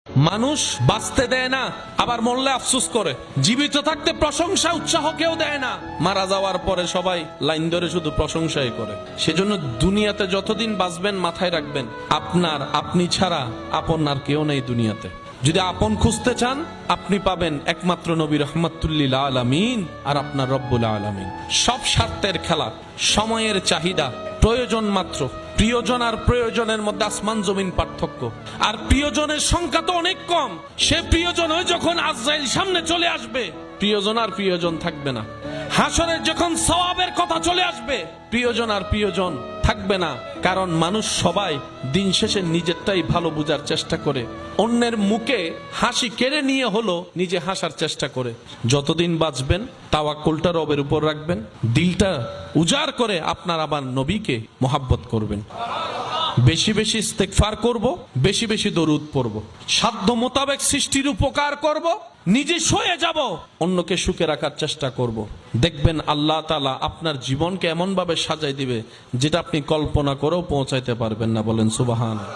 মানুষ বাঁচতে দেয় না, আবার মরলে আফসোস করে। জীবিত থাকতে প্রশংসা উৎসাহ কেউ দেয় না, মারা যাওয়ার পরে সবাই লাইন ধরে শুধু প্রশংসাই করে। সেজন্য দুনিয়াতে যতদিন বাঁচবেন মাথায় রাখবেন, আপনি ছাড়া আপন আর কেউ নেই দুনিয়াতে। যদি আপন খুঁজতে চান আপনি পাবেন একমাত্র নবী রহমাতুল্লিল আলামিন আর আপনার রব্বুল আলামিন। সব স্বার্থের খেলা, সময়ের চাহিদা, প্রয়োজন মাত্র। প্রিয়জন আর প্রয়োজনের মধ্যে আসমান জমিন পার্থক্য। আর প্রিয়জনের সংখ্যা তো অনেক কম। সে প্রিয়জন হয় যখন আজরাইল সামনে চলে আসবে, প্রিয়জন আর প্রিয়জন থাকবে না। হাসরের যখন সওয়াবের কথা চলে আসবে, প্রিয়জন আর প্রিয়জন থাকবে না। কারণ মানুষ সবাই দিন শেষে নিজেরটাই ভালো বোঝার চেষ্টা করে, অন্যের মুখে হাসি কেড়ে নিয়ে হলো নিজে হাসার চেষ্টা করে। যতদিন বাঁচবেন তাওয়াক্কুলটা রবের উপর রাখবেন, দিলটা উজাড় করে আপনার আবার নবীকে মোহাব্বত করবেন। বেশি বেশি ইস্তেগফার করব, বেশি বেশি দরুদ পড়ব, সাধ্য মোতাবেক সৃষ্টির উপকার করব, নিজে সয়ে যাব, অন্যকে সুখে রাখার চেষ্টা করব। দেখবেন আল্লাহ তাআলা আপনার জীবনকে এমন ভাবে সাজাই দিবে যেটা আপনি কল্পনা করেও পৌঁছাইতে পারবেন না। বলেন সুবহানাল্লাহ।